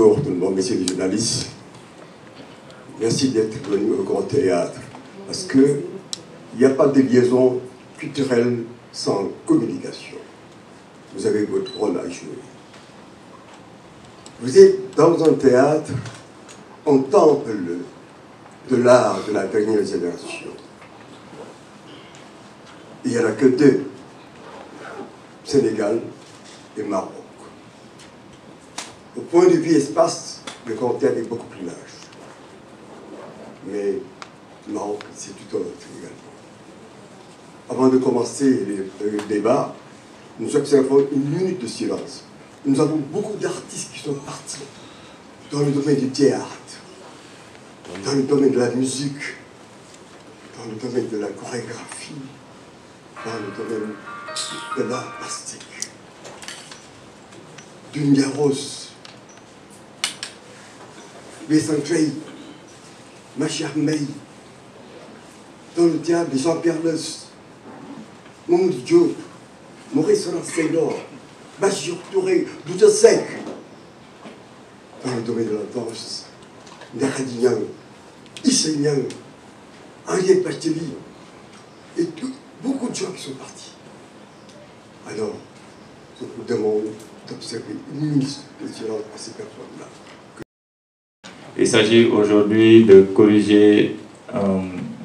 Bonjour tout le monde, messieurs les journalistes. Merci d'être venus au Grand Théâtre, parce qu'il n'y a pas de liaison culturelle sans communication. Vous avez votre rôle à jouer. Vous êtes dans un théâtre, un temple de l'art de la dernière génération. Il n'y en a que deux, Sénégal et Maroc. Au point de vue espace, le Grand Théâtre est beaucoup plus large. Mais Maroc, c'est tout autre également. Avant de commencer le débat, nous observons une minute de silence. Nous avons beaucoup d'artistes qui sont partis dans le domaine du théâtre, dans le domaine de la musique, dans le domaine de la chorégraphie, dans le domaine de l'art plastique. Dunia Rose, Vincent Trey, Machia May, dans le théâtre de Jean-Pierre Leus, Mamoudou Diop, Maurice Senghor, Bachir Touré, Douta Seck, dans le domaine de la danse, Ndakadi Niang, Issa Niang, Henriette Pacheli, et beaucoup de gens qui sont partis. Alors, je vous demande d'observer une minute de silence à ces personnes-là. Il s'agit aujourd'hui de corriger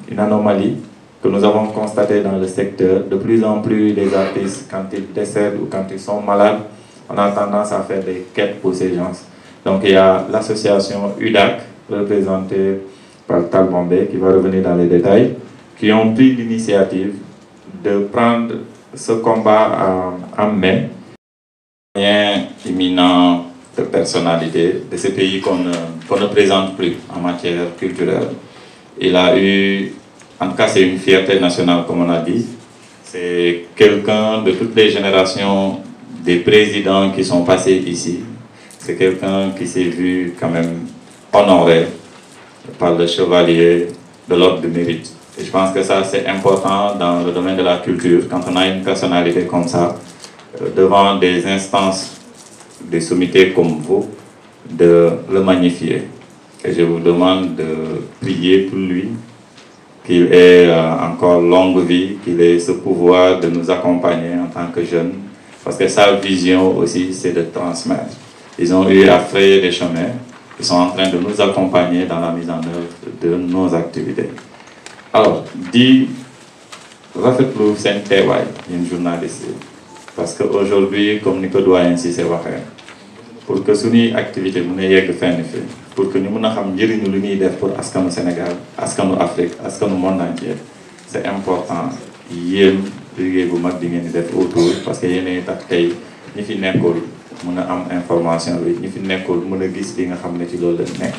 une anomalie que nous avons constatée dans le secteur. De plus en plus, les artistes, quand ils décèdent ou quand ils sont malades, on a tendance à faire des quêtes pour ces gens. Donc il y a l'association UDAC, représentée par Tal Bombay, qui va revenir dans les détails, qui ont pris l'initiative de prendre ce combat en main. Rien imminent de personnalité de ces pays qu'on ne présente plus en matière culturelle. Il a eu, en tout cas c'est une fierté nationale comme on a dit, c'est quelqu'un de toutes les générations des présidents qui sont passés ici, c'est quelqu'un qui s'est vu quand même honoré par le chevalier de l'ordre du mérite. Et je pense que ça c'est important dans le domaine de la culture, quand on a une personnalité comme ça, devant des instances, des sommités comme vous, de le magnifier. Et je vous demande de prier pour lui, qu'il ait encore longue vie, qu'il ait ce pouvoir de nous accompagner en tant que jeunes, parce que sa vision aussi, c'est de transmettre. Ils ont eu à frayer des chemins, ils sont en train de nous accompagner dans la mise en œuvre de nos activités. Alors, dit rafetlu sen teewaay une journaliste, parce qu'aujourd'hui, comme ni ko doyen Cissé waxee, pour que suñuy activité mën a yegg fenn fi, pour que ñu mën a xam njëriñu lu ñuy def pour askanu Sénégal, askanu Afrique, askanu monde entier, c'est important yéen liggéey bu mag di ngeen di def autour, parce que yéenay tax tey ñi fi nekkul mën a am information bi, ñi fi nekkul mën a gis li nga xam ne ci loolu la nekk.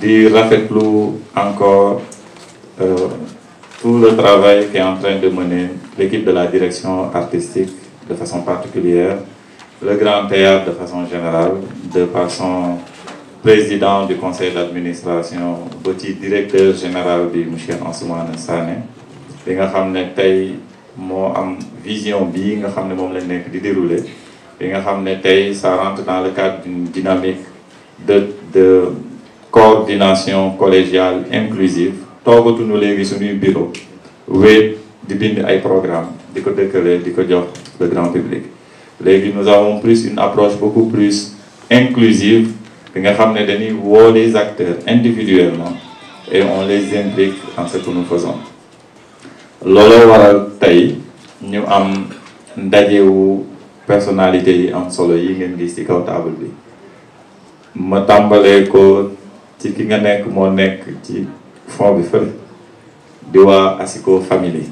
Di rafetlu encore tout le travail qu'est en train de mener l'équipe de la direction artistique de façon particulière, le Grand Théâtre de façon générale, de par son président du conseil d'administration, petit directeur général du monsieur Ansoumana Sané, bi nga xam ne tey moo am vision bii nga xam ne moom la nekk di dérouler, bi nga xam ne tey ça rentre dans le cadre d'une dynamique de coordination collégiale inclusive. Toogatuñu léegi suñuy bureau wéet di bind ay programme di ko dëkkale di ko jox le grand public. Léegi nous avons plus une approche beaucoup plus inclusive bi nga xam ne dañuy woo les acteurs individuellement et on les implique dans ce que nous faisons. Looloo waral tey ñu am ndajewu personnalité yi am solo yi ngeen gis ci kaw table bi. Ma tàmbalee ko ci ki nga nekk moo nekk ci fond bi fële di waa Asiko Family,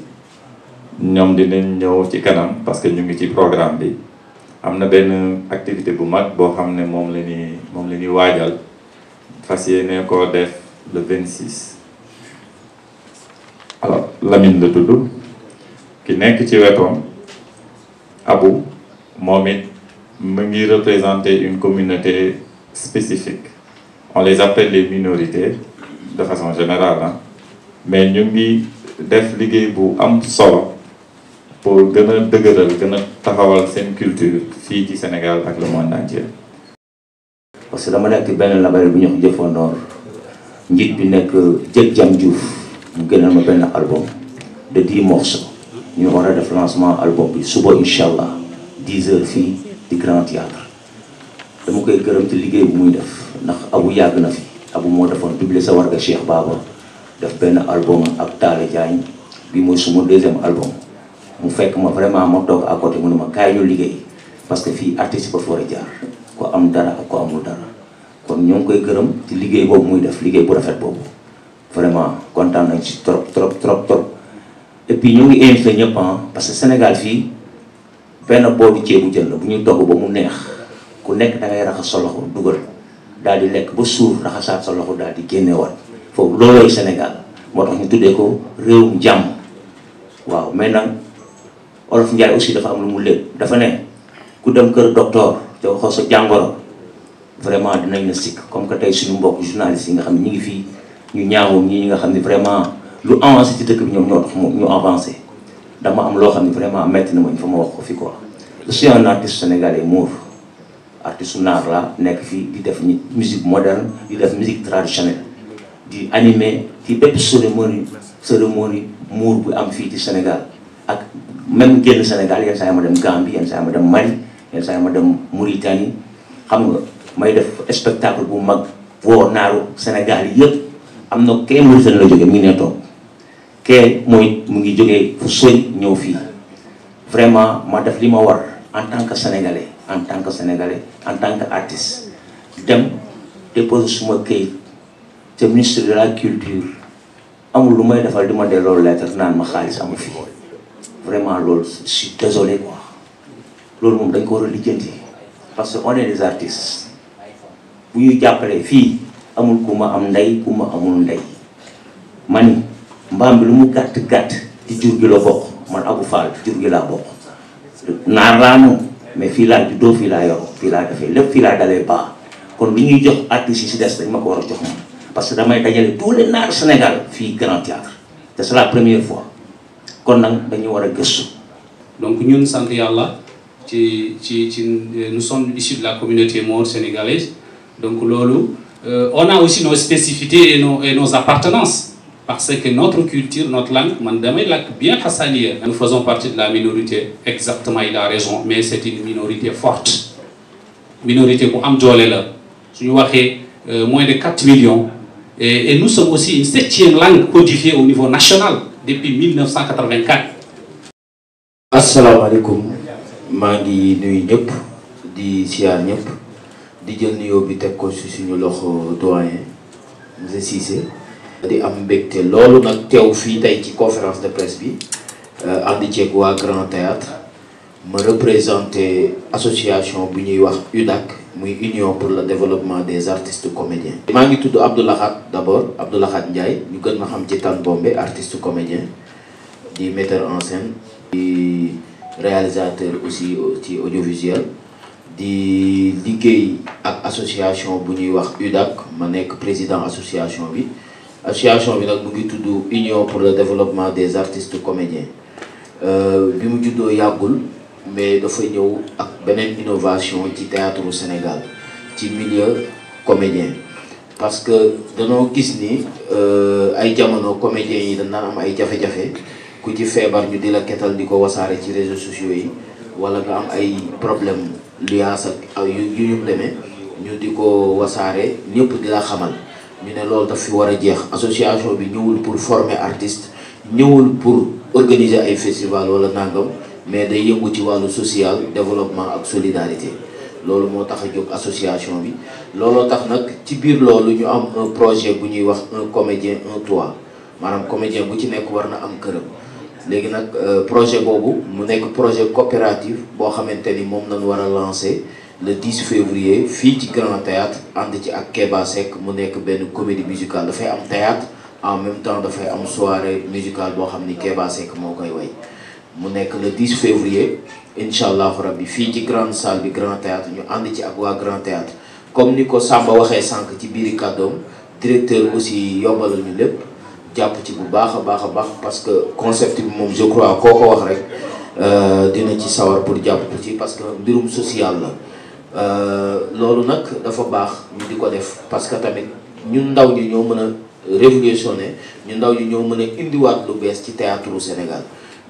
ñoom dinañ ñëw ci kanam parce que ñu ngi ci programme bi. Am na benn activité bu mag boo xam ne moom la ñuy waajal fas yéene koo def le 26. Alors Lamine la tudd ki nekk ci wetoom Abou moom it mu ngi représenter une communauté spécifique. On les appelle les minorités de façon générale, hein? Mais ñu ngi def liggéey bu am solo pour gën a dëgëral gën a taxawal seen culture fii ci Sénégal ak le monde entier. parce que dama nekk benn label bu ñu wax Jëfandoor njiit bi nekk Jëg Jam Diouf mu génneel ma benn album de 10 morceaux ñu war a def lancement album bi suba incha allah 10 heures fii di Grand Théâtre dama koy gërëm ci liggéey bu muy def ndax Abu yàgg na fi Abu moo defoon publier sa warga Cheikh Baba def benn album ak Talla Diagne bi mooy suma deuxième album mu fekk ma vraiment ma toog à côté mu ne ma kaay ñu liggéey parce que fii artiste ba fa war a jaar ko am dara ak ko amul dara kon ñoo ngi koy gërëm ci liggéey boobu muy def liggéey bu rafet boobu vraiment kontaan nañ ci trop trop trop trop et puis ñu ngi invité ñëpp parce que Sénégal fii benn boolu ceebu jën la bu ñuy togg ba mu neex ku nekk da ngay raxas sa loxo dugal daal di lekk ba suur raxasaat sa loxo daal di génneewaat foofu loolooy Sénégal moo tax ñu tuddee ko réewum jàmm waaw mais nag Olof Njaay aussi dafa am lu mu lépp dafa ne ku dem kër docteur te waxoo sa jàngoro vraiment dinañ la sikk comme que tey suñu mbokk journalistes yi nga xam ne ñu ngi fii ñu ñaawoon ñi nga xam ne vraiment lu avancé ci dëkk bi ñoom ñoo tax ñu avancé dama am loo xam ne vraiment metti na ma ñu fa ma wax ko fi quoi. je suis un artiste sénégalais Mour artiste naar la nekk fii di def musique moderne di def musique traditionnelle di animer ci bépp cérémonie Mour bu am fii ci Sénégal ak même génn Sénégal yenn saa yi ma dem Gambie yenn saa yi ma dem Mali yenn saa yi ma dem Mauritanie xam nga may def spectacle bu mag woo naaru Sénégal yi yëpp am na kee Mauritanie la jógee mu ngi nee toog kee mooy mu ngi jógee fu sori ñëw fii vraiment ma def li ma war en tant que sénégalais en tant que artiste dem déposer suma këyit te ministre de la culture amul lu may defal di ma delloo lettre naan ma xaalis amu fi vraiment loolu je suis désolé quoi loolu moom dañ ko war a lijjanti parce que on est des artistes bu ñuy jàppalee fii amul ku ma am ndey ku ma amul ndey mani mbaam bi lu mu gàtt gàtt ci jur gi la bokk man Abou Fall jur gi laa bokk naar laa moom mais fii laa juddoo fii laa yor fii laa defee lépp fii laa dalee baax kon li ñuy jox artistes yi si des dañ ma ko war a jox moom parce que damay dajale tous les naar Sénégal fii Grand Théâtre te c'est la première fois kon nag dañu war a gëstu. donc ñun sant yàlla nous sommes issus de la communauté Maure sénégalaise donc loolu on a aussi nos spécificités et nos appartenances parce que notre culture notre langue man damay làkk bien hassaniya. nous faisons partie de la minorité exactement il a raison mais c'est une minorité forte minorité bu am doole la suñu waxee moins de 4 millions et nous sommes aussi une 7e langue codifiée au niveau national depuis 1984. asalaamaaleykum maa ngi nuyu ñëpp di siyaar ñëpp di jël nuyoo bi teg ko ci suñu loxo doyen monsieur Cissé. di am mbégte loolu nag teew fii tey ci conférence de presse bi ànd ceeg waa Grand Théâtre ma représenté association bu ñuy wax UDAC muy Union pour le développement des artistes comédiens. maa ngi tudd Abdoulahat d'abord Abdoulahat Ndiaye ñu gën ma xam ci Tan Bombe artiste comédien di metteur en scène di réalisateur aussi ci audiovisuel di liggéey ak association bu ñuy wax UDAC ma nekk président association bi. association bi nag mu ngi tudd Union pour le développement des artistes comédiens bi mu juddoo yàggul mais dafa ñëw ak beneen innovation ci théâtre au Sénégal ci milieu comédien parce que danoo gis ni ay jamono comédiens yi dañ naan am ay jafe-jafe ku ci feebar ñu di la ketal di ko wasaare ci réseaux sociaux yi wala nga am ay problème liaas ak yu ñu demee ñu di ko wasaare ñëpp di la xamal ñu ne loolu daf fi war a jeex association bi ñëwul pour former artiste ñëwul pour organiser ay festival wala nangam mais day yëngu ci wàllu social développement ak solidarité loolu moo tax a jóg association bi looloo tax nag ci biir loolu ñu am un projet bu ñuy wax un comédien un toit maanaam comédien bu ci nekk war na am këram léegi nag projet boobu mu nekk projet coopératif boo xamante ni moom nañu war a lancer le 10 février fii ci Grand Théâtre ànd ci ak Kéba Seck mu nekk benn comédie musicale dafay am théâtre en même temps dafay am soirée musicale boo xam ni Kéba Seck moo koy way mu nekk le 10 février incha allahu rabbi fii ci grande salle bi Grand Théâtre ñu ànd ci ak waa Grand Théâtre comme ni ko Samba waxee sànq ci biiri kàddoom directeur aussi yombalal ñu lépp jàpp ci bu baax a baax parce que concept bi moom je crois koo ko wax rek dina ci sawar pour jàpp ci parce que mbirum social la loolu nag dafa baax ñu di ko def parce que tamit ñun ndaw ñi ñoo mën a révolutionner ñun ndaw ñi ñoo mën a indiwaat lu bees ci théâtre u Sénégal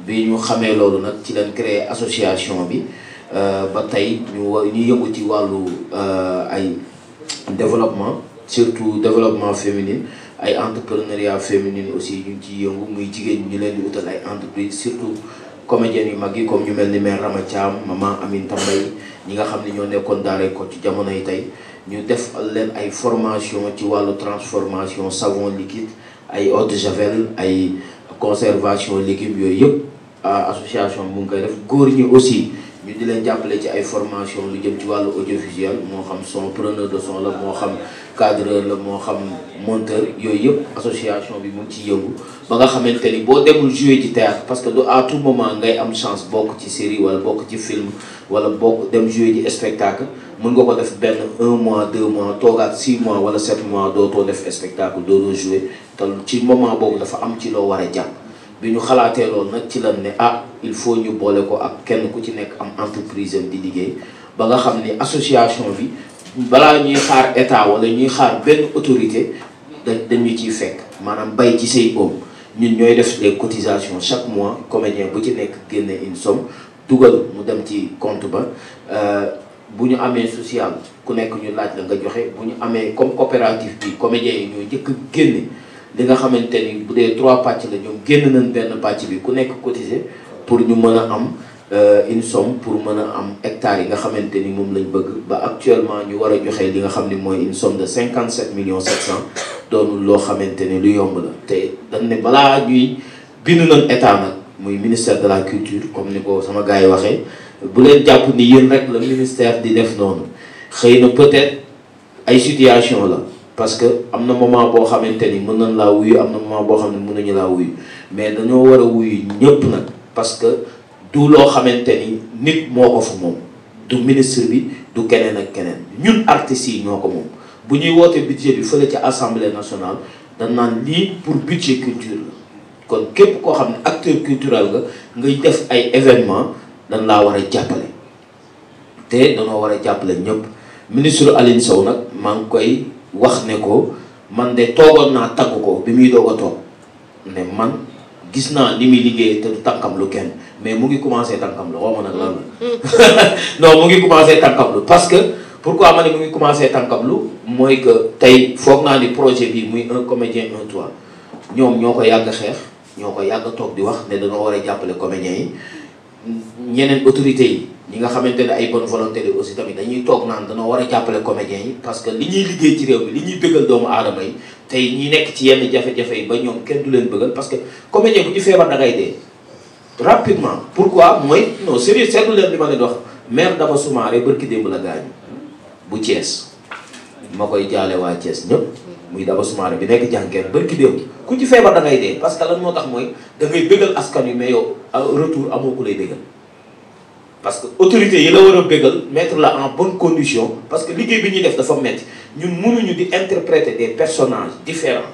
bi ñu xamee loolu nag ci leen créer association bi ba tey ñu yëngu ci wàllu ay développement surtout développement féminin ay entrepreneuriat féminin aussi ñu ci yëngu muy jigéen ñu leen di utal ay entreprise surtout comédiennes yu mag yi comme ñu mel ni mère Rama Thiam maman Aminta Mbaye ñi nga xam ne ñoo nekkoon daaree ko ci jamono yi tey ñu def leen ay formation ci wàllu transformation savon liquide ay eau de javel ay conservation légumes yooyu yëpp association mu ngi koy def góor ñi aussi ñu di leen jàppale ci ay formation lu jëm ci wàllu audiovisuel moo xam son preneur de son la moo xam cadreur la moo xam monteur yooyu yëpp association bi mu ngi ci yëngu ba nga xamante ni boo demul jouer ci théâtre parce que du à tout moment ngay am chance bokk ci série wala bokk ci film wala bokk dem jouer ci spectacle mën nga ko def benn 1 mois 2 mois toogaat 6 mois wala 7 mois dootoo def spectacle dootoo jouer te ci moment boobu dafa am ci loo war a jàpp bi ñu xalaatee loolu nag ci lan ne il faut ñu boole ko ak kenn ku ci nekk am entreprise am di liggéey ba nga xam ni association bi balaa ñuy xaar état wala ñuy xaar benn autorité dañu ciy fekk maanaam bay ci say oom ñun ñooy def les cotisations chaque mois comédien bu ci nekk génne une somme dugal mu dem ci compte ba bu ñu amee social ku nekk ñu laaj la nga joxe bu ñu amee comme coopérative bi comédiens yi ñoo njëkk génne li nga xamante ni bu dee 3 pàcc la ñoom génn nañ benn pàcc bi ku nekk cotisé pour ñu mën a am une somme pour mën a am hectares yi nga xamante ni moom lañ bëgg ba actuellement ñu war a joxe li nga xam ni mooy une somme de 57 millions 700 doonul loo xamante ni lu yomb la te dañ ne balaa ñuy bind nañ état nag muy ministère de la culture comme ni ko sama gars yi waxee bu leen jàpp ni yéen rek la ministère di def noonu xëy na peut-être ay situation la parce que am na moment boo xamante ni mën nañ laa wuyu am na moment boo xam ne mën nañu laa wuyu mais dañoo war a wuyu ñëpp nag parce que du loo xamante ni nit moo ko fa moom du ministre bi du keneen ak keneen ñun artistes yi ñoo ko moom bu ñuy woote budget bi fële ci assemblée nationale dañ naan lii pour budget culture la kon képp koo xam ne acteur culturel nga ngay def ay événement dañ laa war a jàppale te dañoo war a jàppale ñëpp ministre Aline Sow nag maa ngi koy wax ne ko man de toogoon naa tagg ko bi muy doog a toog ne man gis naa ni muy liggéey te du tànkam lu kenn mais mu ngi commencé tànkam lu xaw ma nag lan la non mu ngi commencé tànkam lu parce que pourquoi ma ne mu ngi commencé tànkam lu mooy que tey foog naa ni projet bi muy un comédien un toit ñoom ñoo ko yàgg xeex ñoo ko yàgg toog di wax ne dañoo war a jàppale comédiens yi ñeneen autorités yi ñi nga xamante ne ay bonne volonté la aussi tamit dañuy toog naan dañoo war a jàppale comédiens yi parce que li ñuy liggéey ci réew mi li ñuy bëggal doomu aadama yi tey ñi nekk ci yenn jafe-jafe yi ba ñoom kenn du leen bëggal parce que comédien bu ci feebar da ngay dee rapidement pourquoi mooy non sérieux seetlu leen li ma leen wax maire Daba Soumaré bërki démb la gaañu bu Thiès ma koy jaale waa Thiès ñëpp muy Daba Soumaré bi nekk jànkeer bërki démb ku ci feebar da ngay dee parce que lan moo tax mooy da ngay bëggal askan wi mais yow retour amoo ku lay bëggal parce que autorité yi la war a bëggal mettre la en bonne condition parce que liggéey bi ñuy def dafa metti ñun mënuñu di interpréter des personnages différents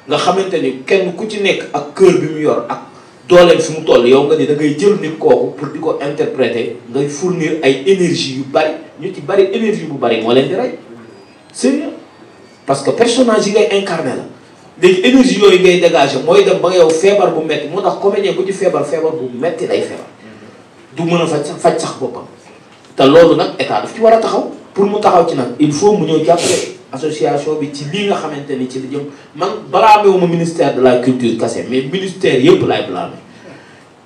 nga xamante ni kenn ku ci nekk ak cœur bi mu yor ak dooleem fi mu toll yow nga ni da ngay jël nit kooku pour di ko interpréter ngay fournir ay énergie yu bari ñu ci bari énergie bu bari moo leen di rey sérieux parce que personnage yi ngay incarné la léegi énergie yooyu ngay dégager mooy dem ba yow feebar bu metti moo tax comédien bu ci feebar bu metti lay feebar du mën a faj sax boppam te loolu nag état daf ci war a taxaw pour mu taxaw ci nag il faut mu ñëw jàppale association bi ci lii nga xamante ni ci li jëm man blâmewuma ministère de la culture kese mais ministère yëpp laay blâmer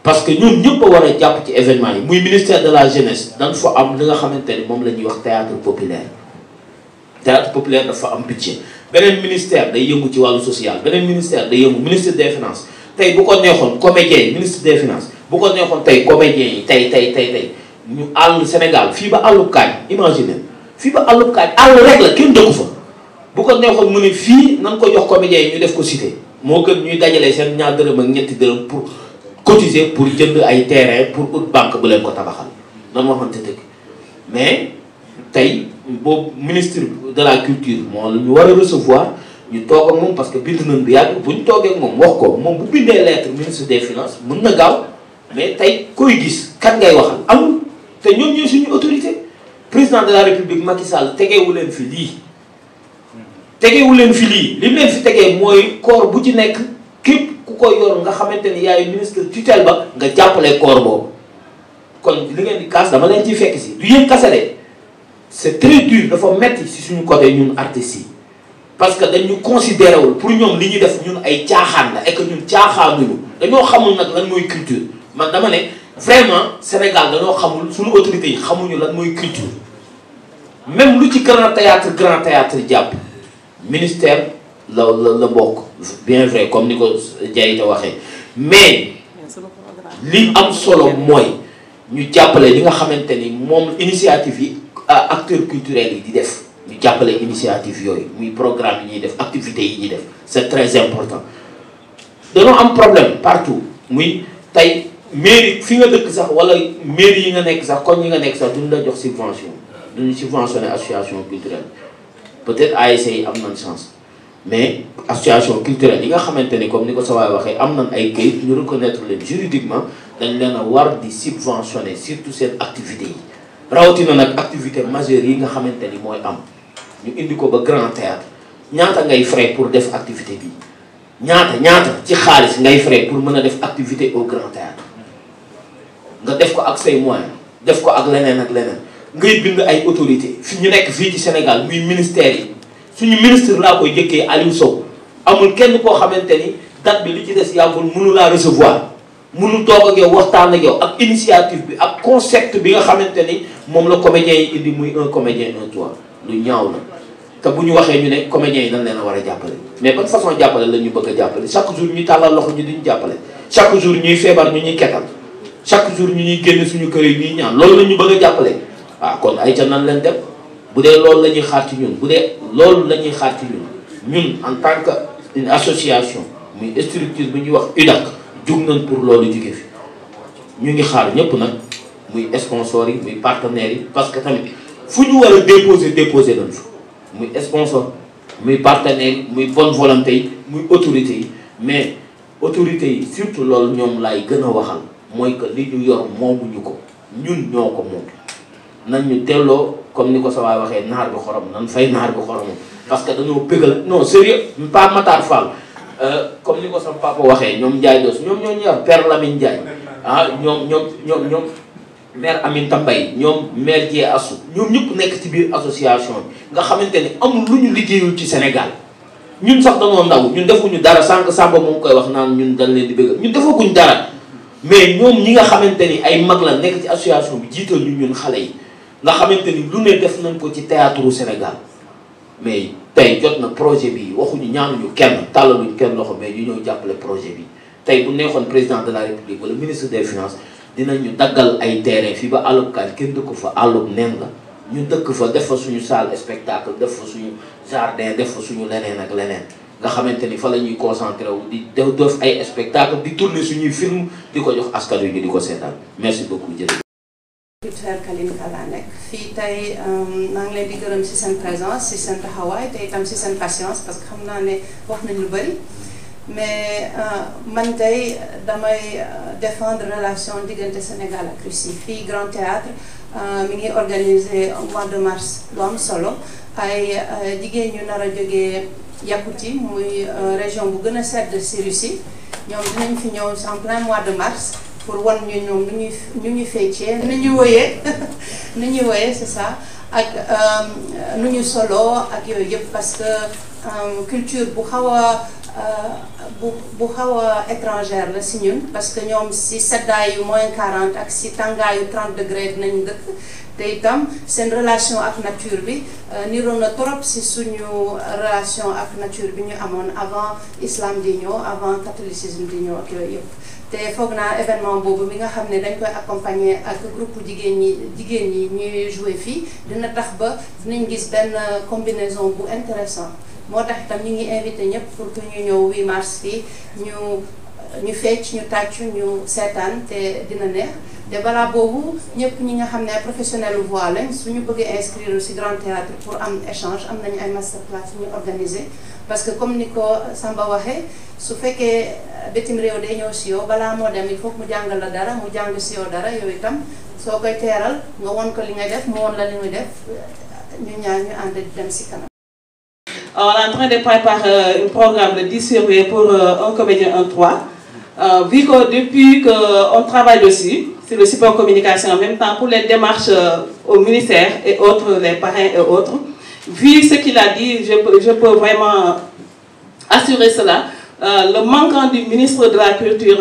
parce que ñun ñëpp a war a jàpp ci événement yi muy ministère de la jeunesse dañ fa am li nga xamante ni moom la ñuy wax théâtre populaire dafa am budget beneen ministère day yëngu ci wàllu social beneen ministère day yëngu ministre des finances tey bu ko neexoon comédien yi ministre des finances bu ko neexoon tey comédien yi tey ñu àll Sénégal fii ba àllub Kaañ imagine fii ba àllub Kaañ àll rek la kenn dëkku fa bu ko neexoon mu ne fii nan ko jox comédien yi ñu def ko cité moo gën ñuy dajale seen ñaar dërëm ak ñetti dërëm pour cotiser pour jënd ay terrain pour ut banque bu leen ko tabaxal nan waxante dëgg mais tey boobu ministre de la culture moo la ñu war a recevoir ñu toog ak moom parce que bind nañ bi yàgg bu ñu toogee ak moom wax ko moom bu bindee lettre ministre des finances mën na gaaw mais tey koy gis kan ngay waxal amul te ñoom ñooy suñu autorité président de la république Macky Sall tegeewu leen fi lii tegeewu leen fi lii li mu leen fi tegee mooy corps bu ci nekk képp ku ko yor nga xamante ni yaay ministre tutelle ba nga jàppale corps boobu kon li ngeen di kaas dama leen ciy fekk si du yéen kasale c'est très dur dafa metti si suñu côté ñun artistes yi parce que dañu considéré wul pour ñoom li ñuy def ñun ay caaxaan la et que ñun caaxaanuñu dañoo xamul nag lan mooy culture man dama ne vraiment Sénégal dañoo xamul suñu autorités yi xamuñu lan mooy culture même lu ci grand théâtre jàpp ministère la bokk bien vrai comme ni ko Diayte waxee mais li am solo mooy ñu jàppale li nga xamante ni moom initiative yi acteurs culturels yi di def ñu jàppale initiative yooyu muy programme yi ñuy def activités yi ñuy def c'est très important dañoo am problème partout muy tey mairie fi nga dëkk sax wala mairie yi nga nekk sax kon yi nga nekk sax duñ la jox subvention duñu subventionné association culturelle peut-être ASC yi am nañ chance mais association culturelle yi nga xamante ni comme ni ko sa waay waxee am nañ ay kayit ñu reconnaître leen juridiquement dañ leen a war di subventionné surtout seen activités yi rawatina nag activité majeure yi nga xamante ni mooy am ñu indi ko ba grand théâtre ñaata ngay frais pour def activité bi ñaata ci xaalis ngay frais pour mën a def activité au grand théâtre nga def ko ak say moyens def ko ak leneen ngay bind ay autorité fi ñu nekk fii ci Sénégal muy ministère yi suñu ministre laa koy jëkkee Aliou Sow amul kenn koo xamante ni date bi li ci des yàggul mënu laa recevoir mënu toog ak yow waxtaan ak yow ak initiative bi ak concept bi nga xamante ni moom la comédiens yi indi muy un comédien un toit lu ñaaw la te bu ñu waxee ñu ne comédiens yi dañ leen a war a jàppale mais ban façon jàppale la ñu bëgg a jàppale chaque jour ñuy tàllal loxo ñu diñu jàppale chaque jour ñuy feebar ñu ñuy kettal chaque jour ñu ñuy génn suñu kër yi ñuy ñaan loolu la ñu bëgg a jàppale waaw kon ay ca nan leen dem bu dee loolu la ñuy xaar ci ñun bu dee loolu la ñuy xaar ci ñun en tant que une association muy structure bu ñuy wax UDAC jug nañ pour loolu jóge fi ñu ngi xaar ñëpp nag muy sponsors yi muy partenaires yi parce que tamit fu ñu war a déposer nañ fa muy sponsor muy partenaires yi muy bonne volonté yi muy autorités yi mais autorités yi surtout loolu ñoom laay gën a waxal mooy que li ñu yor moomuñu ko ñun ñoo ko moom nañ ñu delloo comme ni ko sa waay waxee naar bi xorom nan fay naar bi xorom parce que dañoo bëggal non sérieux pas Matar Fall comme ni ko sama papa waxee ñoom Ndiaye Dos ñoom ñoo ñu yor Père Lamine Ndiaye ñoom maire Aminata Mbaye ñoom maire Dié Assou ñoom ñëpp nekk ci biir association bi nga xamante ni amul lu ñu liggéeyul ci Sénégal ñun sax dañoo ndaw ñun defuñu dara sànq Samba mu ngi koy wax naan ñun dañ leen di bëggal ñun defaguñ dara mais ñoom ñi nga xamante ni ay mag la nekk ci association bi jiital ñun xale yi nga xamante ni lu ne def nañ ko ci théâtre Sénégal mais tey jot na projet bi waxuñu ñaanuñu kenn tàllaluñ kenn loxo mais ñu ñëw jàppale projet bi tey bu neexoon président de la république wala ministre des finances dinañu daggal ay terrain fii ba àllub kaan kenn dëkk fa àllub neen la ñu dëkk fa def fa suñu salle spectacle def fa suñu jardin def fa suñu leneen ak leneen nga xamante ni fa la ñuy concentré wu di def ay spectacle di tourner suñuy film di ko jox askan wi di ko seetaan merci beaucoup jërëjëf. culturel Kalinka laa nekk fii tey maa ngi leen di gërëm ci seen présence ci seen taxawaay te itam ci seen patience parce que xam naa ne wax nañ lu bari mais man tey damay défendre relation diggante Sénégal ak Russie fii Grand Théâtre mi ngi organiser mois de mars lu am solo ay jigéen ñu nar a jógee Yakoutie muy région bu gën a sedd ci Russie ñoom dinañ fi ñëw en plein mois de mars pour wan ñu ñoom ñu ñuy feccee nu ñuy woyee c'est ça ak nu ñu solo ak yooyu yëpp parce que culture bu xaw a étrangère la si ñun parce que ñoom si seddaayu -40 ak si tàngaayu 30 degrés dinañ dëkk te itam seen relation ak nature bi niroo na trop si suñu relation ak nature bi ñu amoon avant islam di ñëw avant catholicisme di ñëw ak yooyu yëpp te foog naa événement boobu bi nga xam ne dañ koy accompagner ak groupe jigéen ñi ñuy jouer fii dina tax ba dinañ gis benn combinaison bu intéressant moo tax itam ñu ngi invité ñëpp pour que ñu ñëw 8 mars fii ñu fecc ñu tàccu ñu seetaan te dina neex te balaa boobu ñëpp ñi nga xam ne ay professionnels lu voix lañ suñu bëggee inscrire ci Grand Théâtre pour am échange am nañu ay masterclass ñu organiser parce que comme ni ko Samba waxee su fekkee bitim réew day ñëw ci yow balaa moo dem il faut mu jàngal la dara mu jàng ci yow dara yow itam soo koy teeral nga won ko li ngay def mu won la li muy def ñu ñaar ñu ànd dem ci kanam. On est en train de préparer un programme le 10 février pour un comédien 1-3. Vu que depuis qu'on travaille dessus, sur le support communication en même temps pour les démarches au ministère et autres, les parrains et autres, vu ce qu'il a dit, je peux vraiment assurer cela. Le manquant du ministre de la Culture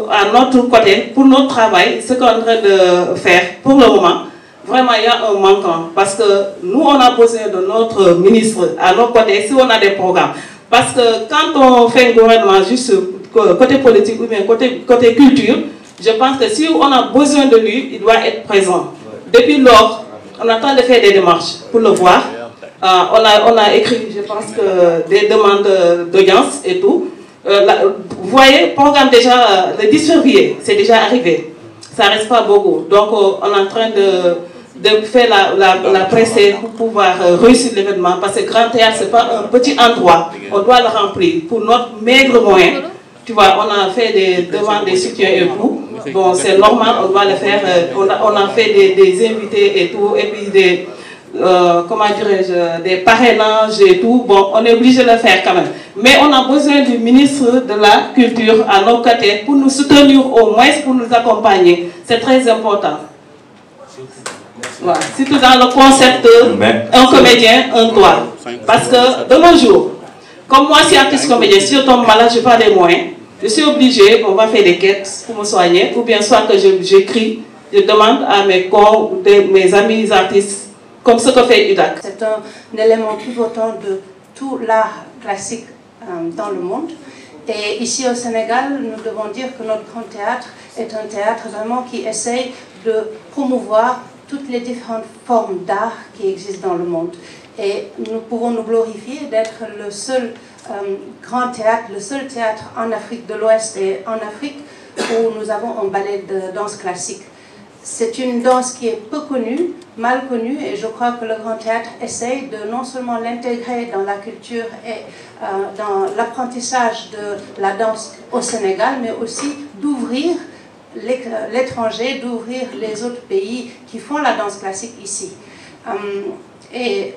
à notre côté, pour notre travail, ce qu'on est en train de faire pour le moment, vraiment il y a un manquant. Parce que nous, on a besoin de notre ministre à nos côtés si on a des programmes. Parce que quand on fait un gouvernement juste côté politique ou bien côté culture, je pense que si on a besoin de lui, il doit être présent. Depuis lors, on attend de faire des démarches pour le voir. On a écrit, je pense que des demandes d'audience et tout. Vous voyez, programme déjà, le 10 février, c'est déjà arrivé. Ça ne reste pas beaucoup. Donc, on est en train de faire la presse pour pouvoir réussir l'événement. Parce que Grand Théâtre, ce n'est pas un petit endroit. On doit le remplir. Pour notre maigre moyen, tu vois, on a fait des demandes, des soutiens et tout. Bon, c'est normal, on doit le faire. On a fait des invités et tout. Et puis comment dirais-je, des parrainages et tout. Bon, on est obligé de le faire quand même. Mais on a besoin du ministre de la Culture à nos côtés pour nous soutenir au moins, pour nous accompagner. C'est très important. Voilà. Surtout dans le concept un comédien, un droit. Parce que de nos jours, comme moi, si artiste comédien, si je tombe malade, je n'ai pas les moyens. Je suis obligée, on va faire des quêtes pour me soigner, ou bien soit que j'écris, je demande à mes amis artistes, comme ce que fait UDAC. C'est un élément pivotant de tout l'art classique dans le monde. Et ici au Sénégal, nous devons dire que notre grand théâtre est un théâtre vraiment qui essaye de promouvoir toutes les différentes formes d'art qui existent dans le monde. Et nous pouvons nous glorifier d'être le seul grand théâtre, le seul théâtre en Afrique de l'Ouest et en Afrique où nous avons un ballet de danse classique. C'est une danse qui est peu connue, mal connue, et je crois que le Grand Théâtre essaye de non seulement l'intégrer dans la culture et dans l'apprentissage de la danse au Sénégal, mais aussi d'ouvrir l'étranger, d'ouvrir les autres pays qui font la danse classique ici. Et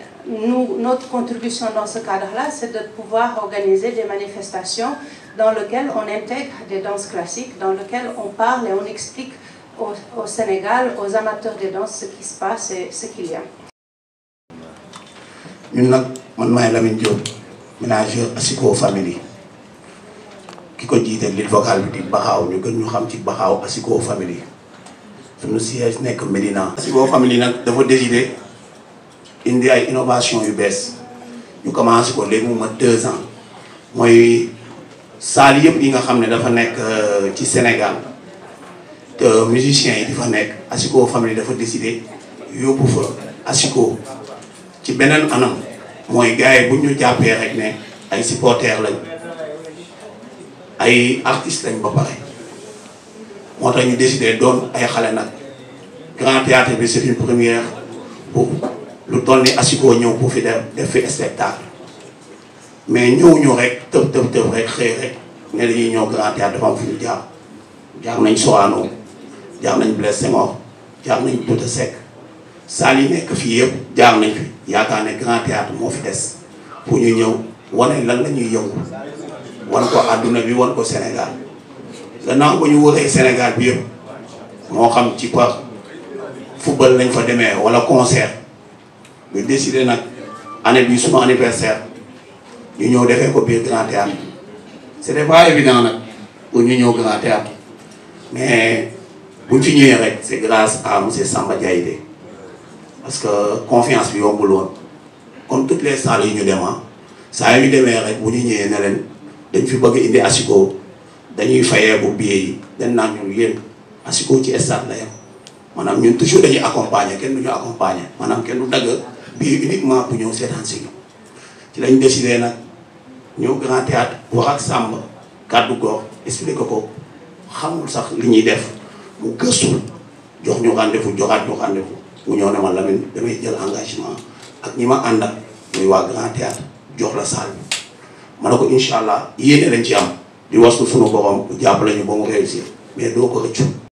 notre contribution dans ce cadre-là, c'est de pouvoir organiser des manifestations dans lesquelles on intègre des danses classiques, dans lesquelles on parle et on explique au Sénégal, aux amateurs de danse, ce qui se passe et ce qu'il y a. Nous sommes Lamine Diop, ménageur Asiko Family. Qui dit l'île vocale de Bahao, nous sommes Bahao Asiko Family. Nous sommes nek Medina. Asiko Family avons décidé une innovation UBS. Nous commençons les 2 ans. Moi, ça lié pour nous Sénégal. Que musiciens yi di fa nekk Asiko Family dafa décidé yóbbu fa Asiko ci beneen anam mooy gars yi bu ñu jàppee rek ne ay supporters lañ ay artistes lañ ba pare moo tax ñu décidé doon ay xale nag Grand Théâtre bi c'est une première pour lu toll ni Asiko ñëw pour fi def fi spectacle mais ñëw rek tëb rek xëy rek ne dañuy ñëw Grand Théâtre dafa am fu ñu jaar nañ Sorano jaar nañ Blaise Senghor jaar nañ Bouta Seck saal yi nekk fii yëpp jaar nañ fi yaakaar ne Grand Théâtre moo fi des pour ñu ñëw wane lan la ñuy yëngu wan ko àdduna bi wan ko Sénégal gannaaw ba ñu wëree Sénégal bi yëpp moo xam ci par football lañ fa demee wala concert ñu décidé nag année bi suma anniversaire ñu ñëw defee ko biir Grand Théâtre c'était pas évident nag pour ñu ñëw Grand Théâtre mais bu ñu fi ñëwee rek c'est grâce à monsieur Samba Diaïdé parce que confiance bi yombul woon comme toutes les salles yi ñu demaa saa yu ñu demee rek bu ñu ñëwee ne leen dañ fi bëgg indi Asiko dañuy fayee bu billet yi dañ naan ñu yéen Asiko ci stade la yem maanaam ñun toujours dañuy accompagner kenn du ñu accompagner maanaam kenn du dagg billet uniquement pour ñëw seetaan si ci lañ décidé nag ñëw Grand Théâtre wax ak Samba kàddu gox expliqué ko xamul sax li ñuy def mu gëstu jox ñu rendez-vous joxaat ñu rendez-vous mu ñëw ne ma Lamine damay jël engagement ak ñi ma àndal muy waa Grand Théâtre jox la salle bi ma ne ko incha allah yéene lañ ci am di wastu sunu borom jàppale ñu ba mu réussir mais doo ko rëccu